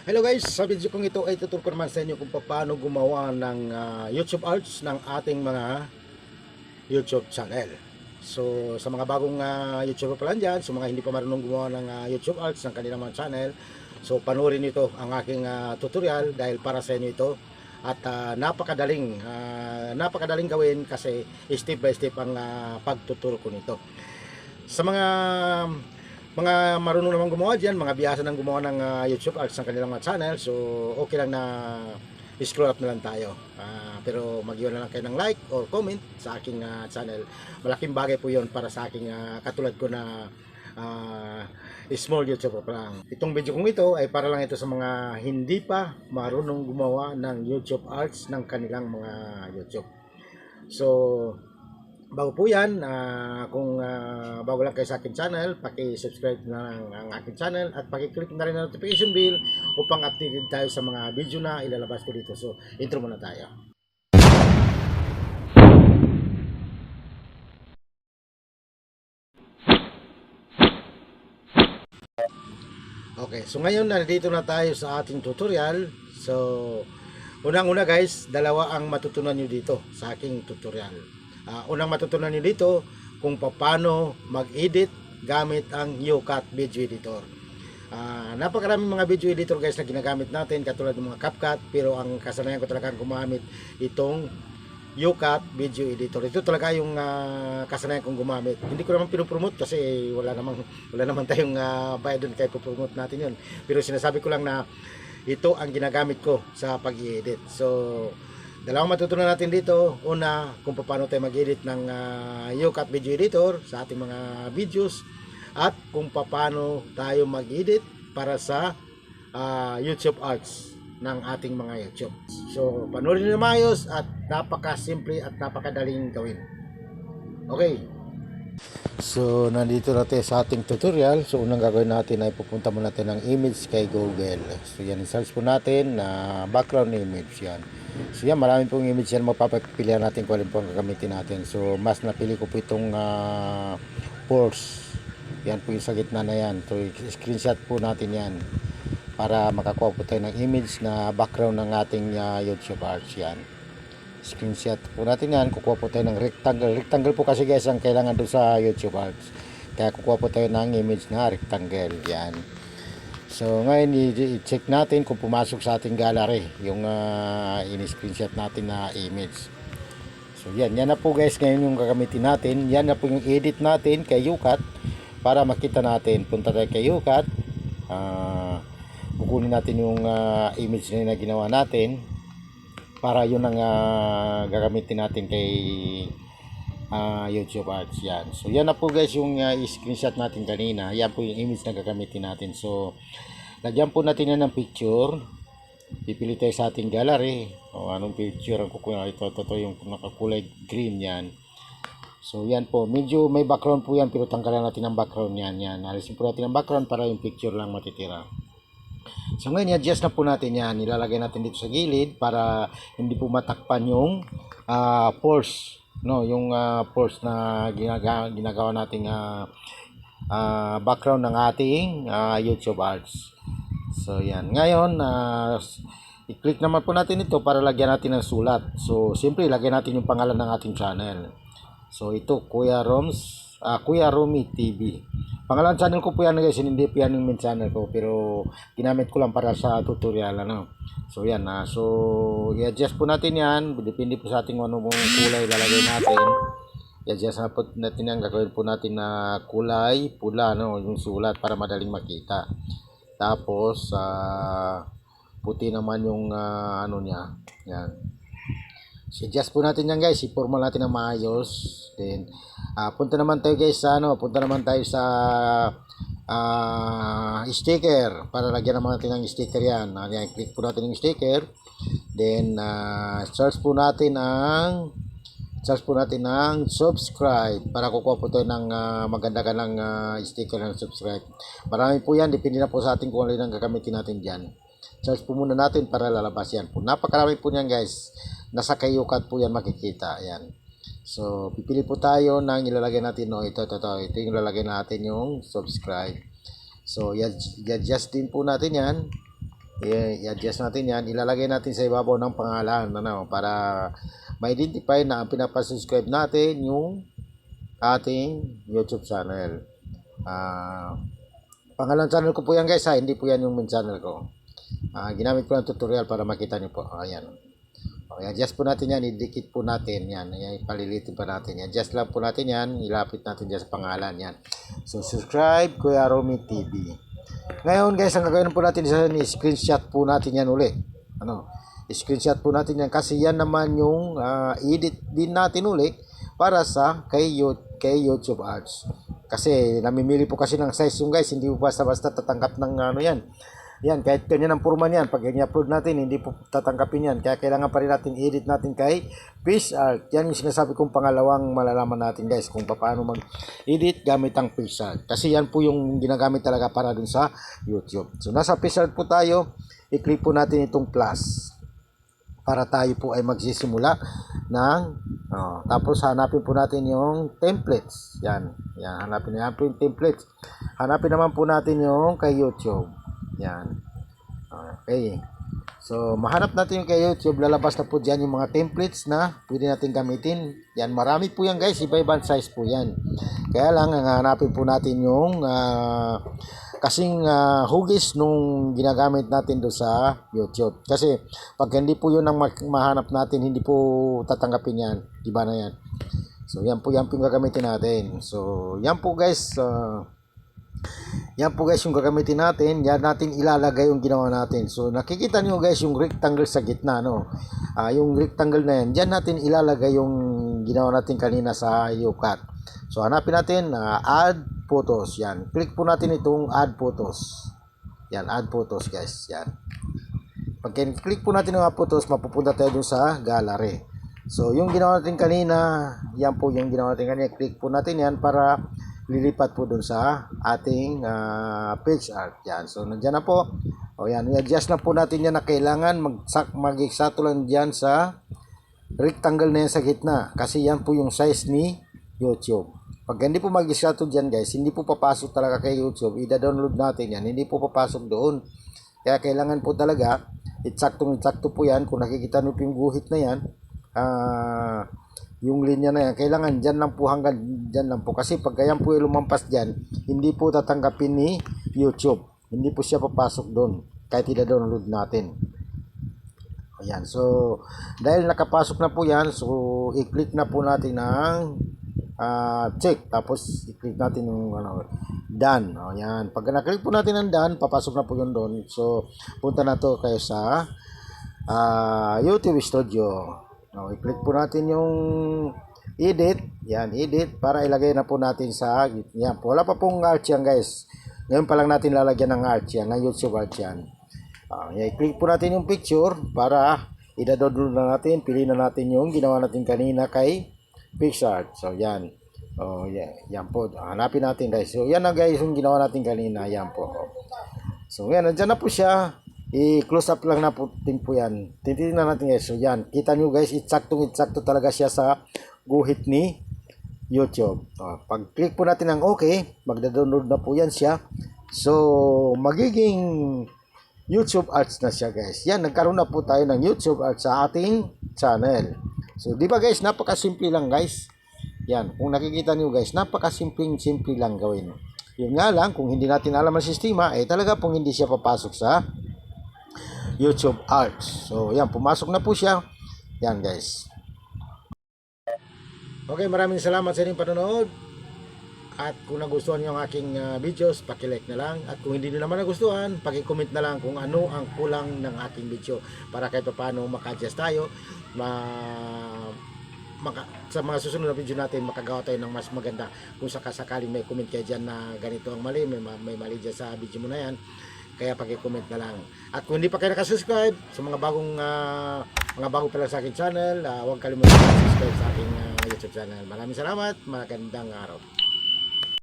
Hello guys, sa video kong ito ay tuturo ko naman sa inyo kung paano gumawa ng YouTube arts ng ating mga YouTube channel. So sa mga bagong YouTuber pa lang dyan, sa mga hindi pa marunong gumawa ng YouTube arts ng kanilang mga channel, so panoorin nito ang aking tutorial dahil para sa inyo ito. At napakadaling gawin kasi step by step ang pagtuturo ko nito. Sa mga marunong naman gumawa dyan, mga biyasa nang gumawa ng YouTube arts ng kanilang mga channel, so okay lang na scroll up na lang tayo. Pero mag-iwan na lang kayo ng like or comment sa aking channel. Malaking bagay po yon para sa aking katulad ko na small YouTuber pa lang. Itong video kong ito ay para lang ito sa mga hindi pa marunong gumawa ng YouTube arts ng kanilang mga YouTube. So bago po yan, kung bago lang kayo sa akin channel, paki-subscribe na lang ang aking channel at paki-click na rin ang notification bell upang updated tayo sa mga video na ilalabas ko dito. So, intro muna tayo. Okay, so ngayon nandito na tayo sa ating tutorial. So, unang-una guys, dalawa ang matutunan nyo dito sa aking tutorial. Unang matutunan nyo dito kung paano mag-edit gamit ang UCut Video Editor. Napakaraming mga video editor guys na ginagamit natin katulad ng mga CapCut, pero ang kasanayan ko talaga gumamit itong UCut Video Editor. Ito talaga yung kasanayan kong gumamit. Hindi ko naman pinopromote kasi wala naman tayong bayad doon kaya ipopromote natin yun. Pero sinasabi ko lang na ito ang ginagamit ko sa pag-i-edit. So dalawang matutunan natin dito. Una, kung paano tayo mag-edit ng UCut Video Editor sa ating mga videos, at kung paano tayo mag-edit para sa YouTube arts ng ating mga YouTube. So panoorin niyo na maayos at napaka-simple at napakadaling gawin. Okay. So nandito natin sa ating tutorial. So unang gagawin natin ay pupunta muna natin ng image kay Google. So yan, search po natin na background image yan. So yan, marami pong image yan, mapapapilihan natin kung alin po ang gagamitin natin. So mas napili ko po itong Force. Yan po yung sa gitna na yan. So screenshot po natin yan para makakuha po tayo ng image na background ng ating YouTube arts yan. Screenshot po natin yan, kukuha po tayo ng rectangle po kasi guys ang kailangan doon sa YouTube arts, kaya kukuha po tayo ng image na rectangle yan. So ngayon i-check natin kung pumasok sa ating gallery yung in-screenshot natin na image. So yan na po guys, ngayon yung gagamitin natin. Yan na po yung edit natin kay UCut para makita natin. Punta tayo kay UCut, kukunin natin yung image na ginawa natin para yun ang gagamitin natin kay YouTube arts yan. So yan na po guys yung screenshot natin kanina. Yan po yung image na gagamitin natin. So lagyan po natin yan ng picture. Pipili tayo sa ating gallery o anong picture ang kukunin. Ito yung nakakulay green yan. So yan po, medyo may background po yan, pero tanggalan natin ang background yan. Alisin po natin ang background para yung picture lang matitira. So ngayon i-adjust na po natin yan. Ilalagay natin dito sa gilid para hindi po matakpan yung force, no, yung force na ginagawa nating background ng ating YouTube arts. So yan. Ngayon i-click naman po natin ito para lagyan natin ng sulat. So siyempre ilagay natin yung pangalan ng ating channel. So ito Kuya Romy TV. Pangalan channel ko po yan guys, hindi po yan yung main channel ko, pero ginamit ko lang para sa tutorial So yan so i-adjust po natin yan, depende po sa ating anong kulay ilalagay natin. I-adjust na po natin yan, gagawin po natin na kulay pula, yung sulat para madaling makita. Tapos puti naman yung niya. Yan. So adjust po natin yan guys, i-formal natin ng maayos. Then punta naman tayo guys sa sticker para lagyan naman natin ng sticker yan. Click po natin yung sticker. Then search po natin ang subscribe para kukuha po tayo ng maganda-gandang sticker ng subscribe. Marami po yan, depende na po sa ating kung alin ang gagamitin natin dyan. Search po muna natin para lalabas yan po. Napakarami po yan guys. Nasa kay UCut po yan makikita. Yan. So pipili po tayo ng ilalagay natin. Ito yung ilalagay natin yung subscribe. So i-adjust din po natin yan. I-adjust natin yan. Ilalagay natin sa ibabaw ng pangalan, ano, para ma-identify na ang pinapasubscribe natin yung ating YouTube channel. Pangalan channel ko po yan guys ha, hindi po yan yung main channel ko. Ginamit ko ng tutorial para makita niyo po. Ayan. Okay, adjust po natin yan, idikit po natin yan. Ayan, palilitin pa natin. Adjust lang po natin yan, ilapit natin dyan sa pangalan yan. So, subscribe Kuya Romy TV. Ngayon guys, ang gagawin po natin is screenshot po natin yan uli. Ano? Screenshot po natin yan kasi yan naman yung edit din natin uli para sa kay YouTube Ads. Kasi namimili po kasi ng size yung guys, hindi po basta-basta tatanggap ng ano yan. Yan, kahit ganyan ang forma niyan, pag i-upload natin, hindi po tatanggapin yan. Kaya kailangan pa rin natin edit natin kay PixArt. Yan yung sinasabi kong pangalawang malalaman natin guys, kung paano mag-edit gamit ang PixArt. Kasi yan po yung ginagamit talaga para dun sa YouTube. So, nasa PixArt po tayo, i-click po natin itong plus para tayo po ay magsisimula ng tapos hanapin po natin yung templates. Yan, hanapin po yung templates. Hanapin naman po natin yung kay YouTube. Yan. Okay. So, mahanap natin yung kay YouTube. Lalabas na po dyan yung mga templates na pwede natin gamitin. Yan, marami po yan guys. Iba-ibang size po yan. Kaya lang, hanapin po natin yung kasing hugis nung ginagamit natin do sa YouTube. Kasi, pag hindi po yun ang mahanap natin, hindi po tatanggapin yan. Diba na yan? So, yan po yung gagamitin natin. So, yan po guys. Yan po guys yung gagamitin natin. Yan natin ilalagay yung ginawa natin. So nakikita niyo guys yung rectangle sa gitna, no? Yung rectangle na yan, diyan natin ilalagay yung ginawa natin kanina sa UCut. So hanapin natin add photos. Yan. Click po natin itong add photos. Yan, add photos guys. Yan. Pag click po natin yung add photos, mapupunta tayo dun sa gallery. So yung ginawa natin kanina, yan po yung ginawa natin kanina. Click po natin yan para lilipat po dun sa ating PixArt. Yan. So, nandiyan na po. O yan, i-adjust na po natin yan na kailangan mag-eksakto lang dyan sa rectangle na yan sa gitna. Kasi yan po yung size ni YouTube. Pag hindi po mag-eksakto dyan guys, hindi po papasok talaga kay YouTube. I-download natin yan. Hindi po papasok doon. Kaya kailangan po talaga, eksaktong-eksakto po yan. Kung nakikita nyo po yung guhit na yan, yung linya na yan, kailangan dyan lang po, hanggang dyan lang po. Kasi pag ganyan po lumampas dyan, hindi po tatanggapin ni YouTube. Hindi po siya papasok doon kahit i-download natin. Ayan. So, dahil nakapasok na po yan, so i-click na po natin ng check. Tapos i-click natin yung done. Ayan. Pag na-click po natin ng done, papasok na po yun doon. So, punta na to kayo sa YouTube Studio. I-click po natin yung edit. Yan, edit para ilagay na po natin sa yan. Wala pa pong art yan guys. Ngayon pa lang natin lalagyan ng art yan, ng YouTube art yan. I-click po natin yung picture para i-download na natin. Piliin na natin yung ginawa natin kanina kay PixArt. So yan. Yan po. Hanapin natin guys. So yan na guys yung ginawa natin kanina. Yan po. So yan, nandiyan na po siya. I-close up lang na po din po yan. Titignan natin guys. So yan, kita nyo guys, eksakto talaga siya sa guhit ni YouTube. Pag click po natin ng OK, magda-download na po yan siya. So, magiging YouTube Ads na siya guys. Yan, nagkaroon na po tayo ng YouTube Ads sa ating channel. So, di ba guys, napakasimple lang guys. Yan, kung nakikita nyo guys, napakasimple lang gawin. Yun nga lang, kung hindi natin alam ang sistema, talaga pong hindi siya papasok sa YouTube Ads. So, yan, pumasok na po siya. Yan, guys. Okay, maraming salamat sa inyong panonood. At kung nagustuhan niyo ang aking videos, paki-like na lang. At kung hindi niyo naman nagustuhan, paki-comment na lang kung ano ang kulang ng aking video para kahit paano maka-adjust tayo, sa mga susunod na video natin makagawa tayo ng mas maganda. Kung sakaling may comment kayo dyan na ganito ang mali, may mali dyan sa video mo na yan, kaya paki-comment na lang. At kung hindi pa kayo nakasubscribe sa mga bago pa lang sa aking channel, huwag kalimutan subscribe sa aking YouTube channel. Maraming salamat, magandang araw.